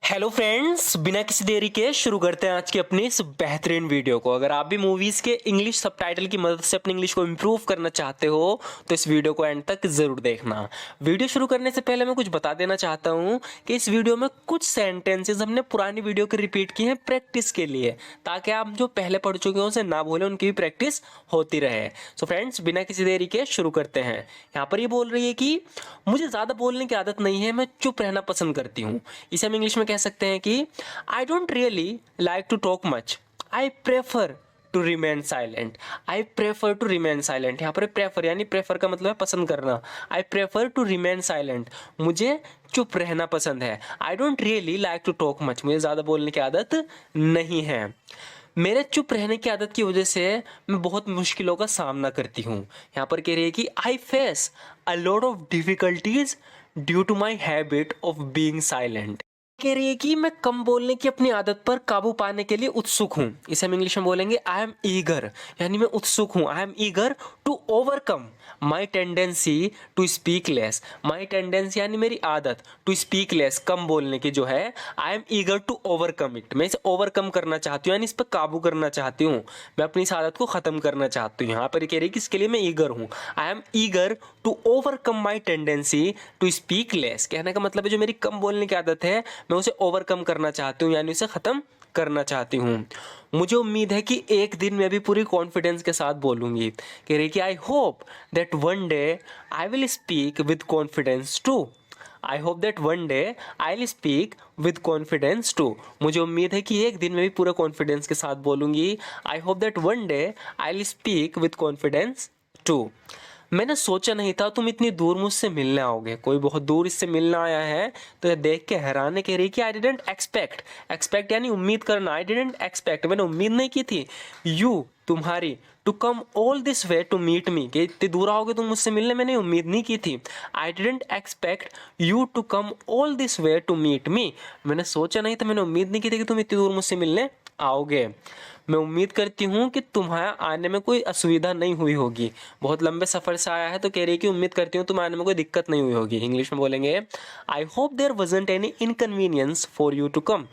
Hello friends, बिना किसी देरी के शुरू करते हैं आज की अपनी इस बेहतरीन वीडियो को। अगर आप भी मूवीज़ के इंग्लिश सबटाइटल की मदद से अपनी इंग्लिश को इम्प्रूव करना चाहते हो तो इस वीडियो को एंड तक ज़रूर देखना। वीडियो शुरू करने से पहले मैं कुछ बता देना चाहता हूँ कि इस वीडियो में कुछ सेंटेंसेस हमने पुरानी वीडियो के रिपीट किए हैं प्रैक्टिस के लिए, ताकि आप जो पहले पढ़ चुके हो उसे ना भूलें, उनकी भी प्रैक्टिस होती रहे। सो फ्रेंड्स, बिना किसी देरी के शुरू करते हैं। यहाँ पर ये बोल रही है कि मुझे ज़्यादा बोलने की आदत नहीं है, मैं चुप रहना पसंद करती हूँ। इसे हम इंग्लिश में कह सकते हैं कि I don't really like to talk much, I prefer to remain silent. I prefer to remain silent, यहाँ पर प्रेफर यानी प्रेफर का मतलब है पसंद करना। I prefer to remain silent, मुझे चुप रहना पसंद है। I don't really like to talk much, मुझे ज़्यादा बोलने की आदत नहीं है। मेरे चुप रहने की आदत की वजह से मैं बहुत मुश्किलों का सामना करती हूँ। यहाँ पर कह रही है कि I face a lot of difficulties due to my habit of being silent. कह रही है कि मैं कम बोलने की अपनी आदत पर काबू पाने के लिए उत्सुक हूँ। इसे हम इंग्लिश में बोलेंगे आई एम ईगर, यानी मैं उत्सुक हूँ। I am eager to overcome my tendency to speak less. My tendency यानी मेरी आदत, टू स्पीक लेस, कम बोलने की जो है, I am eager to overcome it. मैं इसे ओवरकम करना चाहती हूँ, यानी इस पर काबू करना चाहती हूँ। मैं अपनी इस आदत को ख़त्म करना चाहती हूँ। यहाँ पर कह रही है कि इसके लिए मैं ईगर हूँ। I am eager to overcome my tendency to speak less. कहने का मतलब है जो मेरी कम बोलने की आदत है मैं उसे ओवरकम करना चाहती हूँ, यानी उसे ख़त्म करना चाहती हूँ। मुझे उम्मीद है कि एक दिन मैं भी पूरी कॉन्फिडेंस के साथ बोलूँगी। कह रही कि I hope that one day I will speak with confidence too. I hope that one day I will speak with confidence too. मुझे उम्मीद है कि एक दिन मैं भी पूरे कॉन्फिडेंस के साथ बोलूँगी। I hope that one day I will speak with confidence too. मैंने सोचा नहीं था तुम इतनी दूर मुझसे मिलने आओगे। कोई बहुत दूर इससे मिलना आया है तो ये देख के हैरान कह रही कि आई डिडंट एक्सपेक्ट। एक्सपेक्ट यानी उम्मीद करना। आई डिडंट एक्सपेक्ट, मैंने उम्मीद नहीं की थी। यू, तुम्हारी, to come all this way to meet me, कि इतनी दूर आओगे तुम मुझसे मिलने, मैंने उम्मीद नहीं की थी। I didn't expect you to come all this way to meet me. मैंने सोचा नहीं था, मैंने उम्मीद नहीं की थी कि तुम इतनी दूर मुझसे मिलने आओगे। मैं उम्मीद करती हूँ कि तुम्हारा आने में कोई असुविधा नहीं हुई होगी। बहुत लंबे सफ़र से आया है तो कह रही है कि उम्मीद करती हूँ तुम्हारे आने में कोई दिक्कत नहीं हुई होगी। इंग्लिश में बोलेंगे I hope there wasn't any inconvenience for you to come.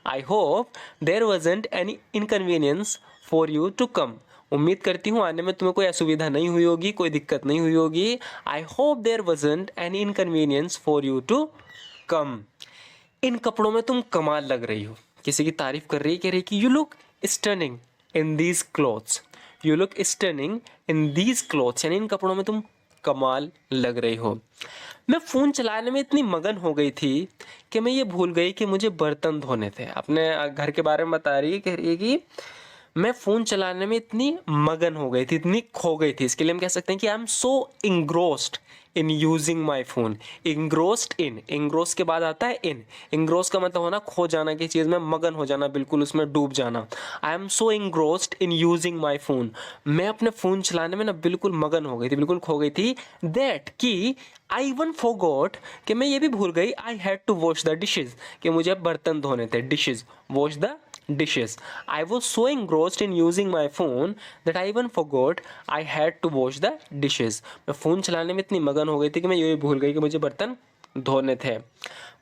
I hope there wasn't any inconvenience for you to come. उम्मीद करती हूँ आने में तुम्हें कोई असुविधा नहीं हुई होगी, कोई दिक्कत नहीं हुई होगी। I hope there wasn't any inconvenience for you to come. इन कपड़ों में तुम कमाल लग रही हो। किसी की तारीफ कर रही है, कह रही कि you look stunning in these clothes. You look stunning in these clothes, यानी इन कपड़ों में तुम कमाल लग रही हो। मैं फ़ोन चलाने में इतनी मगन हो गई थी कि मैं ये भूल गई कि मुझे बर्तन धोने थे। अपने घर के बारे में बता रही है, कह रही है कि मैं फ़ोन चलाने में इतनी मगन हो गई थी, इतनी खो गई थी। इसके लिए हम कह सकते हैं कि I am so engrossed in using my phone. Engrossed in, engross के बाद आता है इन। इंग्रोस का मतलब होना खो जाना, की चीज़ में मगन हो जाना, बिल्कुल उसमें डूब जाना। I am so engrossed in using my phone. मैं अपने फ़ोन चलाने में ना बिल्कुल मगन हो गई थी, बिल्कुल खो गई थी। दैट कि आई वन फॉरगॉट, कि मैं ये भी भूल गई, I had to wash the dishes, कि मुझे बर्तन धोने थे। Dishes, wash the dishes. I was so engrossed in using my phone that I even forgot I had to wash the dishes. मैं फ़ोन चलाने में इतनी मगन हो गई थी कि मैं ये भूल गई कि मुझे बर्तन धोने थे।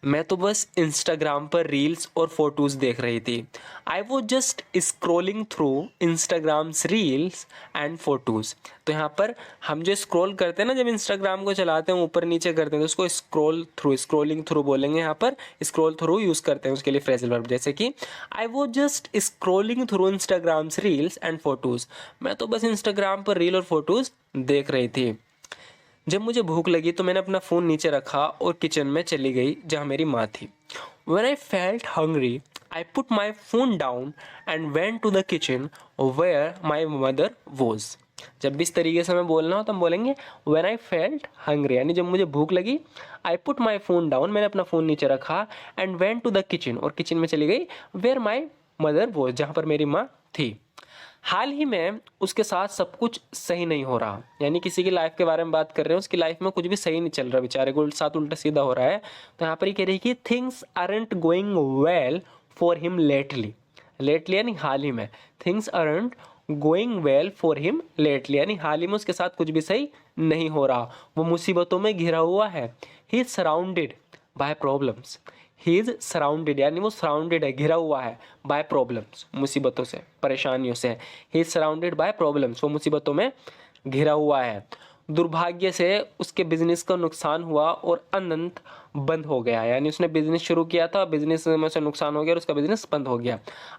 मैं तो बस इंस्टाग्राम पर रील्स और फोटोज़ देख रही थी। I was just scrolling through Instagrams reels and photos. तो यहाँ पर हम जो स्क्रॉल करते हैं ना, जब इंस्टाग्राम को चलाते हैं ऊपर नीचे करते हैं तो उसको स्क्रॉल थ्रू, स्क्रॉलिंग थ्रू बोलेंगे। यहाँ पर स्क्रॉल थ्रू यूज़ करते हैं उसके लिए फ्रेजल वर्ब, जैसे कि I was just scrolling through Instagrams reels and photos. मैं तो बस इंस्टाग्राम पर रील और फोटोज़ देख रही थी। जब मुझे भूख लगी तो मैंने अपना फ़ोन नीचे रखा और किचन में चली गई जहाँ मेरी माँ थी। When I felt hungry, I put my phone down and went to the kitchen where my mother was. जब भी इस तरीके से हमें बोलना हो तो हम बोलेंगे When I felt hungry, यानी जब मुझे भूख लगी, I put my phone down, मैंने अपना फ़ोन नीचे रखा, and went to the kitchen, और किचन में चली गई where my mother was, जहाँ पर मेरी माँ थी। हाल ही में उसके साथ सब कुछ सही नहीं हो रहा, यानी किसी की लाइफ के बारे में बात कर रहे हैं, उसकी लाइफ में कुछ भी सही नहीं चल रहा, बेचारे को साथ उल्टा सीधा हो रहा है। तो यहाँ पर ये कह रही है कि things aren't going well for him lately. Lately यानी हाल ही में, things aren't going well for him lately, यानी हाल ही में उसके साथ कुछ भी सही नहीं हो रहा, वो मुसीबतों में घिरा हुआ है। He is surrounded by problems. He is surrounded, यानी वो सराउंडेड है, घिरा हुआ है, बाय प्रॉब्लम्स, मुसीबतों से, परेशानियों से। He is surrounded by problems, वो मुसीबतों में घिरा हुआ है। दुर्भाग्य से उसके बिजनेस का नुकसान हुआ और अनंत बंद हो गया, यानी उसने बिजनेस शुरू किया था, बिजनेस में से नुकसान हो गया और उसका बिजनेस बंद हो गया।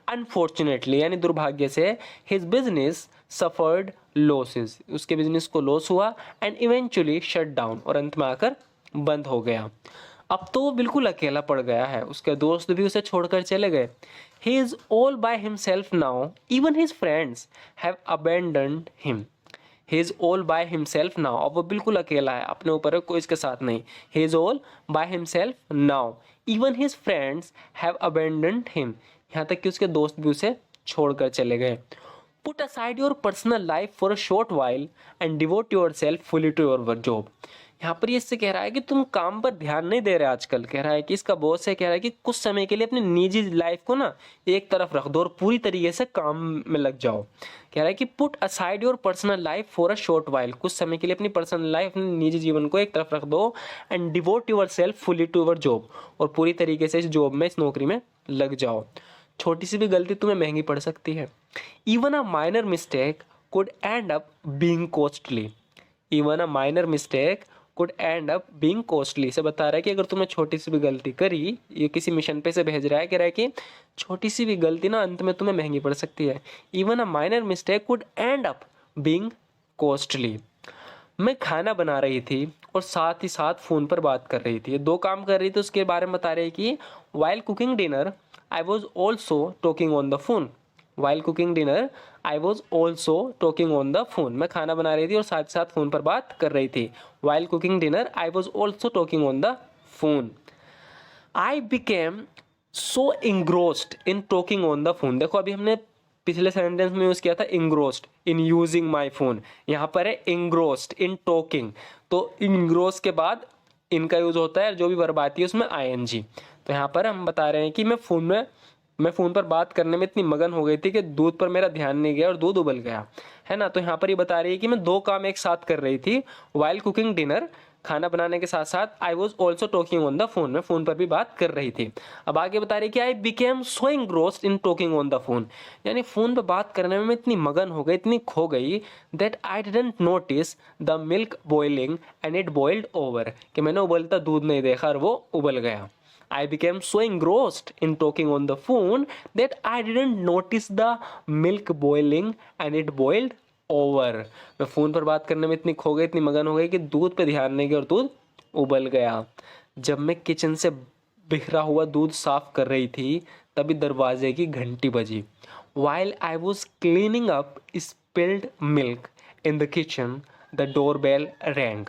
अनफॉर्चुनेटली, यानी दुर्भाग्य से, हिज बिजनेस सफर्ड लॉसेस, उसके बिजनेस को लॉस हुआ, एंड इवेंचुअली शट डाउन, और अंत में आकर बंद हो गया। अब तो वो बिल्कुल अकेला पड़ गया है, उसके दोस्त भी उसे छोड़कर चले गए। He is all by himself now, even his friends have abandoned him. He is all by himself now, अब वो बिल्कुल अकेला है, अपने ऊपर है, कोई इसके साथ नहीं। He is all by himself now, even his friends have abandoned him, यहाँ तक कि उसके दोस्त भी उसे छोड़कर चले गए। Put aside your personal life for a short while and devote yourself fully to your job. यहाँ पर ये इससे कह रहा है कि तुम काम पर ध्यान नहीं दे रहे आजकल, कह रहा है कि इसका बॉस है, कह रहा है कि कुछ समय के लिए अपनी निजी लाइफ को ना एक तरफ रख दो और पूरी तरीके से काम में लग जाओ। कह रहा है कि put aside your personal life for a short while, कुछ समय के लिए अपनी पर्सनल लाइफ, अपने निजी जीवन को एक तरफ रख दो, and devote yourself fully to your job, और पूरी तरीके से इस जॉब में, इस नौकरी में लग जाओ। छोटी सी भी गलती तुम्हें महंगी पड़ सकती है। Even a minor mistake could and up being costly, even a minor mistake could and up being costly, से बता रहा है कि अगर तुमने छोटी सी भी गलती करी, ये किसी मिशन पे से भेज रहा है, कह रहा है कि छोटी सी भी गलती ना अंत में तुम्हें महंगी पड़ सकती है। Even a minor mistake could and up being costly. मैं खाना बना रही थी और साथ ही साथ फ़ोन पर बात कर रही थी, दो काम कर रही थी, उसके बारे में बता रही है कि while cooking dinner I was also talking on the phone, while cooking dinner I was also talking on the phone, मैं खाना बना रही थी और साथ साथ फ़ोन पर बात कर रही थी। While cooking dinner I was also talking on the phone. I became so engrossed in talking on the phone, देखो अभी हमने पिछले सेंटेंस में यूज़ किया था engrossed in using my phone, यहाँ पर है इंग्रोस्ड इन टॉकिंग, तो इंग्रोस के बाद इनका यूज होता है, जो भी वर्ब आती है उसमें आईएनजी। तो यहाँ पर हम बता रहे हैं कि मैं फ़ोन पर बात करने में इतनी मगन हो गई थी कि दूध पर मेरा ध्यान नहीं गया और दूध उबल गया, है ना। तो यहाँ पर ये बता रही है कि मैं दो काम एक साथ कर रही थी, वाइल कुकिंग डिनर, खाना बनाने के साथ साथ, आई was also talking on the phone, मैं फ़ोन पर भी बात कर रही थी। अब आगे बता रही है कि I became so engrossed in talking on the phone, यानी फ़ोन पर बात करने में मैं इतनी मगन हो गई, इतनी खो गई, that I didn't notice the milk boiling and it boiled over, कि मैंने उबलता दूध नहीं देखा और वो उबल गया। I became so engrossed in talking on the phone that I didn't notice the milk boiling and it boiled over. मैं फ़ोन पर बात करने में इतनी खो गई, इतनी मगन हो गई कि दूध पे ध्यान नहीं गया और दूध उबल गया। जब मैं किचन से बिखरा हुआ दूध साफ कर रही थी, तभी दरवाजे की घंटी बजी। While I was cleaning up spilled milk in the kitchen, the doorbell rang.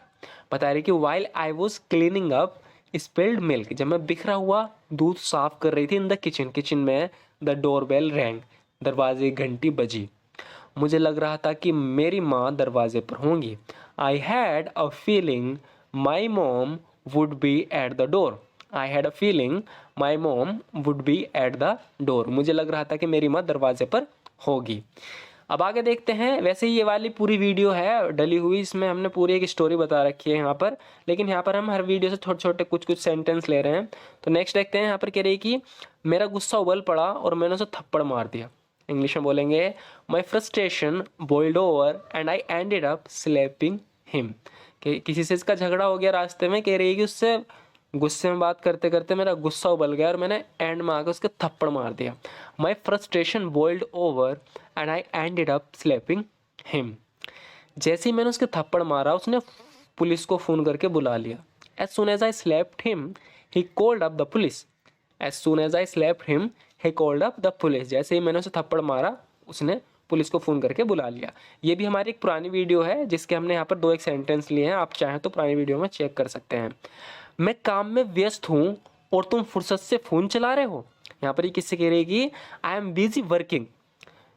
बता रही कि while I was cleaning up spilled milk, जब मैं बिखरा हुआ दूध साफ कर रही थी, इन द किचन में, द डोरबेल रैंग, दरवाजे घंटी बजी। मुझे लग रहा था कि मेरी माँ दरवाजे पर होंगी। I had a feeling my mom would be at the door, I had a feeling my mom would be at the door, मुझे लग रहा था कि मेरी माँ दरवाजे पर होगी। अब आगे देखते हैं। वैसे ही ये वाली पूरी वीडियो है डली हुई, इसमें हमने पूरी एक स्टोरी बता रखी है यहाँ पर, लेकिन यहाँ पर हम हर वीडियो से छोटे छोटे कुछ कुछ सेंटेंस ले रहे हैं। तो नेक्स्ट देखते हैं। यहाँ पर कह रही कि मेरा गुस्सा उबल पड़ा और मैंने उसे थप्पड़ मार दिया। इंग्लिश में बोलेंगे my frustration boiled over and I ended up slapping him, कि किसी से इसका झगड़ा हो गया रास्ते में, कह रही है कि उससे गुस्से में बात करते करते मेरा गुस्सा उबल गया और मैंने एंड में आकर उसके थप्पड़ मार दिया। My frustration boiled over and I ended up slapping him. जैसे ही मैंने उसके थप्पड़ मारा, उसने पुलिस को फ़ोन करके बुला लिया। As soon as I slapped him he called up the police, as soon as I slapped him he called up the police. जैसे ही मैंने उसे थप्पड़ मारा, उसने पुलिस को फ़ोन करके बुला लिया। ये भी हमारी एक पुरानी वीडियो है जिसके हमने यहाँ पर दो एक सेंटेंस लिए हैं, आप चाहें तो पुरानी वीडियो में चेक कर सकते हैं। मैं काम में व्यस्त हूँ और तुम फुर्सत से फ़ोन चला रहे हो। यहाँ पर ये किससे कह रही है? I am busy working,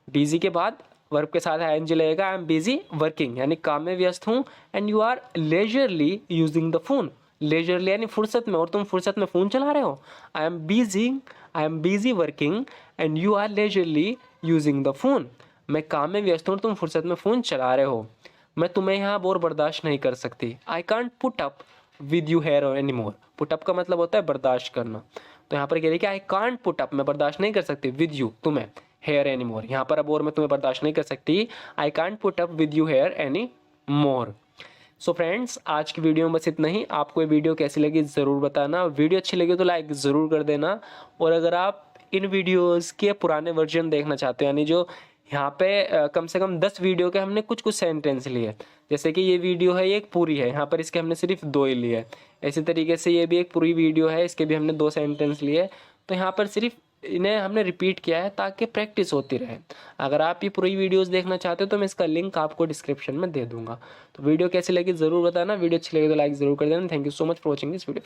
busy के बाद वर्ब के साथ आईएनजी लगेगा। आई एम बिजी वर्किंग यानी काम में व्यस्त हूँ, and you are leisurely using the phone, leisurely यानी फुर्सत में, और तुम फुर्सत में फ़ोन चला रहे हो। I am busy working and you are leisurely using the phone. मैं काम में व्यस्त हूँ और तुम फुर्सत में फ़ोन चला रहे हो। मैं तुम्हें यहाँ और बर्दाश्त नहीं कर सकती। I can't put up with you here any more. Put up का मतलब होता है बर्दाश्त करना। तो यहाँ पर कह रही है कि आई कांट पुट अप, मैं बर्दाश्त नहीं कर सकती, विद यू, तुम्हें, हेयर एनी मोर, यहाँ पर अब और मैं तुम्हें बर्दाश्त नहीं कर सकती, I can't put up with you here any more. So friends, आज की वीडियो में बस इतना ही। आपको ये वीडियो कैसी लगी ज़रूर बताना, वीडियो अच्छी लगी तो लाइक ज़रूर कर देना, और अगर आप इन वीडियोस के पुराने वर्जन देखना चाहते हो, यानी जो यहाँ पे कम से कम 10 वीडियो के हमने कुछ कुछ सेंटेंस लिए, जैसे कि ये वीडियो है, ये एक पूरी है, यहाँ पर इसके हमने सिर्फ 2 ही लिए, इसी तरीके से ये भी एक पूरी वीडियो है, इसके भी हमने 2 सेंटेंस लिए, तो यहाँ पर सिर्फ इन्हें हमने रिपीट किया है ताकि प्रैक्टिस होती रहे। अगर आप ये पूरी वीडियोस देखना चाहते हो तो मैं इसका लिंक आपको डिस्क्रिप्शन में दे दूंगा। तो वीडियो कैसी लगी ज़रूर बताना, वीडियो अच्छी लगी तो लाइक ज़रूर कर देना। Thank you so much for watching this video.